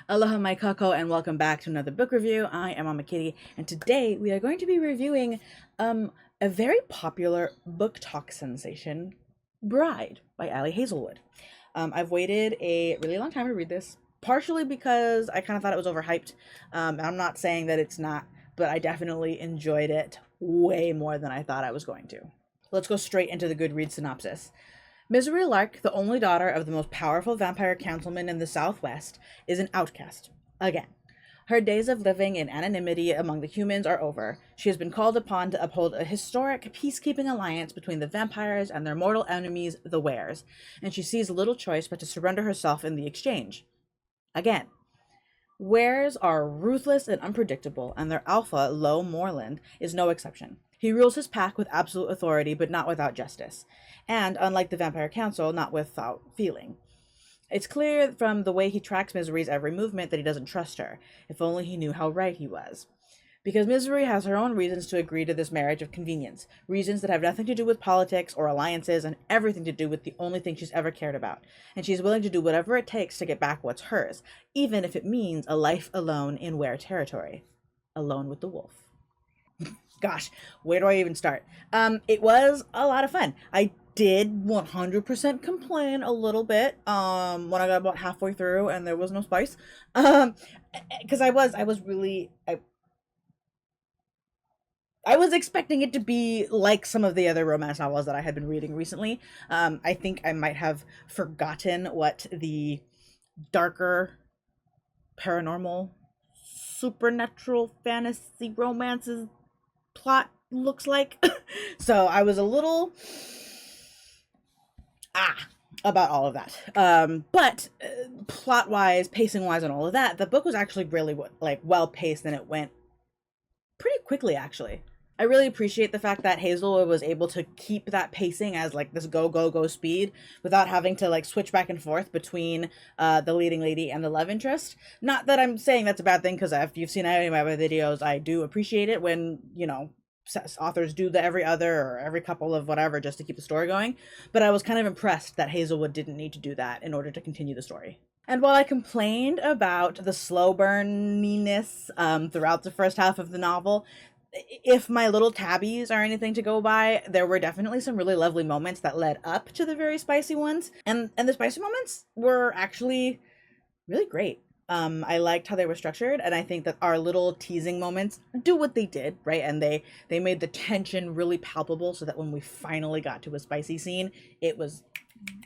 Aloha my kako and welcome back to another book review. I am Mama Kitty and today we are going to be reviewing a very popular book talk sensation, Bride by Hazelwood. I've waited a really long time to read this, partially because I kind of thought it was overhyped. I'm not saying that it's not, but I definitely enjoyed it way more than I thought I was going to. Let's go straight into the Goodreads synopsis. Misery Lark, the only daughter of the most powerful vampire councilman in the Southwest, is an outcast. Again. Her days of living in anonymity among the humans are over. She has been called upon to uphold a historic peacekeeping alliance between the vampires and their mortal enemies, the Wares, and she sees little choice but to surrender herself in the exchange. Again. Wares are ruthless and unpredictable, and their alpha, Lo Moreland, is no exception. He rules his pack with absolute authority, but not without justice. And, unlike the Vampire Council, not without feeling. It's clear from the way he tracks Misery's every movement that he doesn't trust her. If only he knew how right he was. Because Misery has her own reasons to agree to this marriage of convenience. Reasons that have nothing to do with politics or alliances and everything to do with the only thing she's ever cared about. And she's willing to do whatever it takes to get back what's hers, even if it means a life alone in Were territory. Alone with the wolf. Gosh, where do I even start? It was a lot of fun. I did 100% complain a little bit when I got about halfway through and there was no spice. Because I was really I was expecting it to be like some of the other romance novels that I had been reading recently. I think I might have forgotten what the darker paranormal supernatural fantasy romances plot looks like. So I was a little about all of that. But plot wise, pacing wise, and all of that, the book was actually really well paced, and it went pretty quickly actually. I really appreciate the fact that Hazelwood was able to keep that pacing as like this go speed without having to like switch back and forth between the leading lady and the love interest. Not that I'm saying that's a bad thing, because if you've seen any of my other videos, I do appreciate it when, you know, authors do the every other or every couple of whatever just to keep the story going. But I was kind of impressed that Hazelwood didn't need to do that in order to continue the story. And while I complained about the slow burniness throughout the first half of the novel, if my little tabbies are anything to go by, there were definitely some really lovely moments that led up to the very spicy ones. And the spicy moments were actually really great. I liked how they were structured, and I think that our little teasing moments do what they did, right? And they made the tension really palpable so that when we finally got to a spicy scene,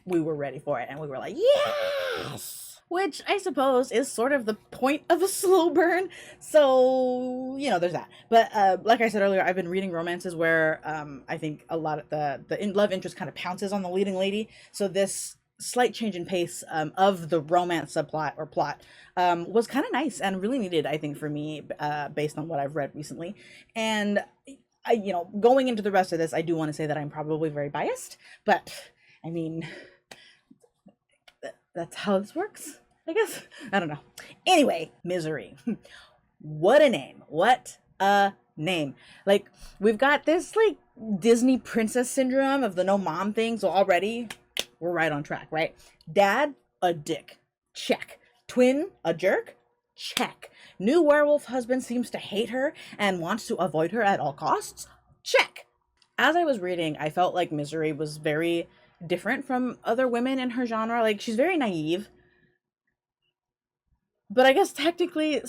we were ready for it, and we were like, yes! Which I suppose is sort of the point of a slow burn. So, you know, there's that. But like I said earlier, I've been reading romances where I think a lot of the love interest kind of pounces on the leading lady. So this slight change in pace of the romance subplot or plot was kind of nice and really needed, I think, for me, based on what I've read recently. And you know, going into the rest of this, I do want to say that I'm probably very biased, but I mean, that's how this works, I guess. I don't know. Anyway, Misery. What a name. What a name. Like, we've got this, like, Disney princess syndrome of the no mom thing, so already we're right on track, right? Dad, a dick. Check. Twin, a jerk. Check. New werewolf husband seems to hate her and wants to avoid her at all costs. Check. As I was reading, I felt like Misery was very different from other women in her genre. Like, she's very naive, but I guess technically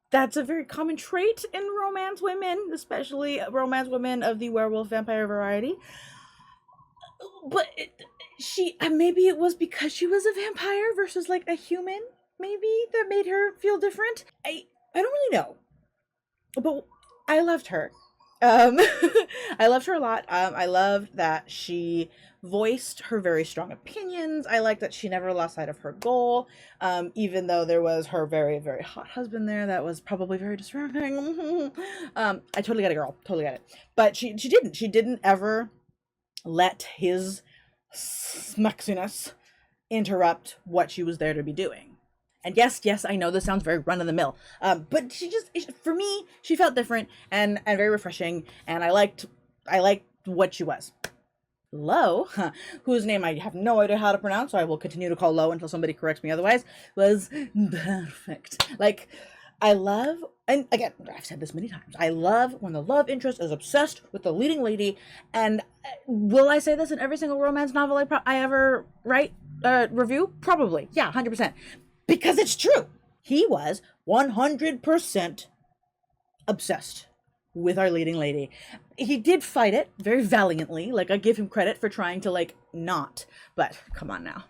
that's a very common trait in romance women, especially romance women of the werewolf vampire variety. But maybe it was because she was a vampire versus like a human, maybe, that made her feel different. I don't really know, but I loved her. I loved her a lot. I loved that she voiced her very strong opinions. I liked that she never lost sight of her goal, even though there was her very, very hot husband there that was probably very distracting. I totally get it, girl. Totally get it. But she didn't ever let his smexiness interrupt what she was there to be doing. And yes, I know this sounds very run-of-the-mill, but for me, she felt different and very refreshing, and I liked what she was. Lo, whose name I have no idea how to pronounce, so I will continue to call Lo until somebody corrects me otherwise, was perfect. Like, I love, and again, I've said this many times, I love when the love interest is obsessed with the leading lady, and will I say this in every single romance novel I ever write, review? Probably. Yeah, 100%. Because it's true. He was 100% obsessed with our leading lady. He did fight it very valiantly. Like, I give him credit for trying to, like, not. But come on now.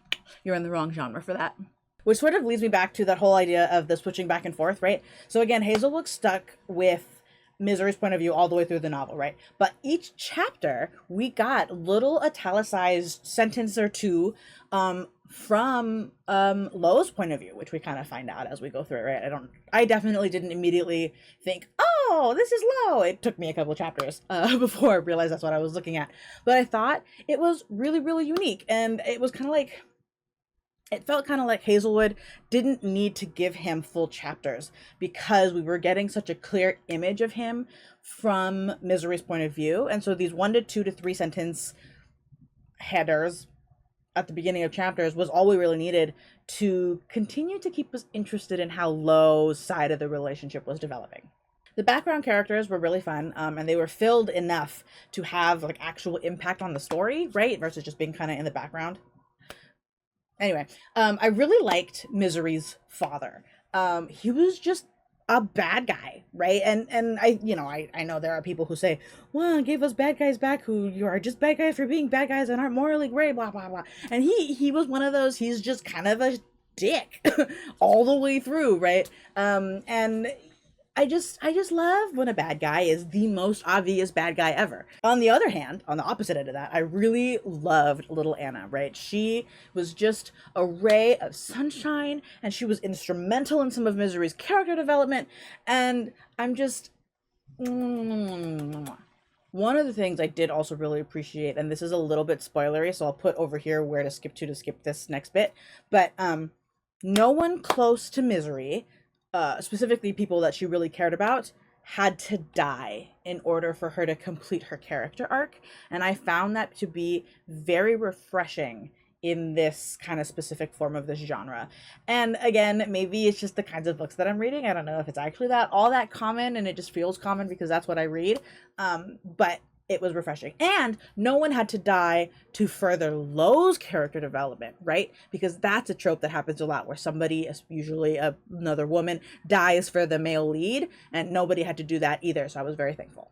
You're in the wrong genre for that. Which sort of leads me back to that whole idea of the switching back and forth, right? So again, Hazelwood stuck with Misery's point of view all the way through the novel, right? But each chapter, we got little italicized sentence or two from Lo's point of view, which we kind of find out as we go through it, right? I definitely didn't immediately think, oh, this is Lo. It took me a couple of chapters before I realized that's what I was looking at. But I thought it was really, really unique. And it was kind of like, it felt kind of like Hazelwood didn't need to give him full chapters because we were getting such a clear image of him from Misery's point of view. And so these 1 to 2 to 3 sentence headers at the beginning of chapters was all we really needed to continue to keep us interested in how Lo's side of the relationship was developing. The background characters were really fun, and they were filled enough to have like actual impact on the story, right? Versus just being kind of in the background. Anyway, I really liked Misery's father. He was just a bad guy, right? And I know there are people who say, well, give us bad guys back who you are just bad guys for being bad guys and aren't morally great, blah, blah, blah. And he was one of those, he's just kind of a dick all the way through, right? And I just love when a bad guy is the most obvious bad guy ever. On the other hand, on the opposite end of that, I really loved little Anna, right? She was just a ray of sunshine, and she was instrumental in some of Misery's character development, and I'm just... One of the things I did also really appreciate, and this is a little bit spoilery, so I'll put over here where to skip this next bit, but no one close to Misery, specifically people that she really cared about, had to die in order for her to complete her character arc. And I found that to be very refreshing in this kind of specific form of this genre. And again, maybe it's just the kinds of books that I'm reading. I don't know if it's actually all that common, and it just feels common because that's what I read. But it was refreshing. And no one had to die to further Lo's character development, right? Because that's a trope that happens a lot where somebody, usually another woman, dies for the male lead, and nobody had to do that either. So I was very thankful.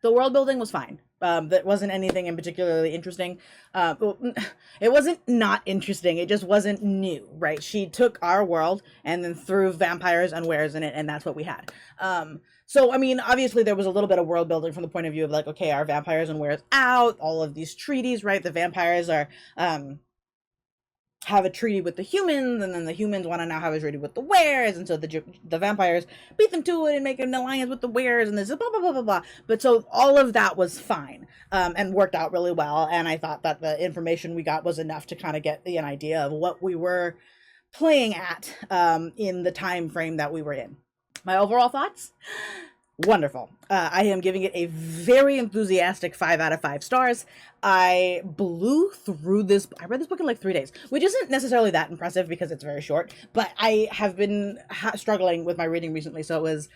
The world building was fine. That wasn't anything in particularly interesting. It wasn't not interesting. It just wasn't new, right? She took our world and then threw vampires and wares in it, and that's what we had. So, I mean, obviously there was a little bit of world building from the point of view of like, okay, our vampires and wares out, all of these treaties, right? The vampires are, have a treaty with the humans, and then the humans want to now have a treaty with the wares, and so the vampires beat them to it and make an alliance with the wares, and this blah, blah, blah, blah, blah. But so all of that was fine, and worked out really well, and I thought that the information we got was enough to kind of get an idea of what we were playing at in the time frame that we were in. My overall thoughts? Wonderful. I am giving it a very enthusiastic 5 out of 5 stars. I blew through this. I read this book in like 3 days, which isn't necessarily that impressive because it's very short, but I have been struggling with my reading recently, so it was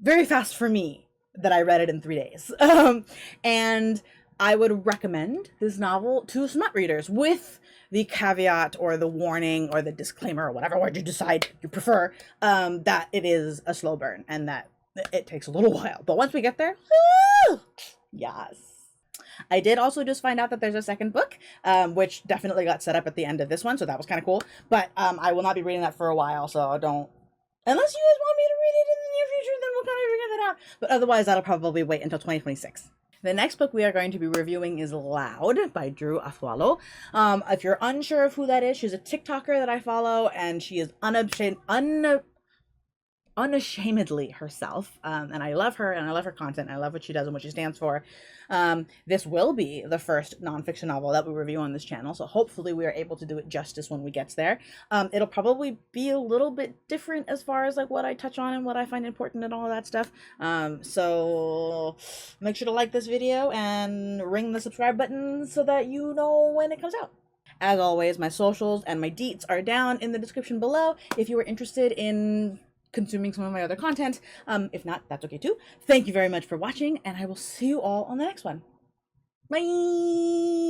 very fast for me that I read it in 3 days. And I would recommend this novel to smut readers with the caveat or the warning or the disclaimer or whatever word you decide you prefer, that it is a slow burn and that it takes a little while. But once we get there, woo, yes. I did also just find out that there's a second book, which definitely got set up at the end of this one, so that was kind of cool. But I will not be reading that for a while, so don't... Unless you guys want me to read it in the near future, then we'll kind of figure that out. But otherwise, that'll probably wait until 2026. The next book we are going to be reviewing is Loud by Drew Afualo. If you're unsure of who that is, she's a TikToker that I follow, and she is unashamedly herself, and I love her, and I love her content, and I love what she does and what she stands for. This will be the first nonfiction novel that we review on this channel, so hopefully we are able to do it justice when we get there. It'll probably be a little bit different as far as like what I touch on and what I find important and all of that stuff. So make sure to like this video and ring the subscribe button so that you know when it comes out. As always, my socials and my deets are down in the description below if you are interested in consuming some of my other content. If not, that's okay too. Thank you very much for watching, and I will see you all on the next one. Bye!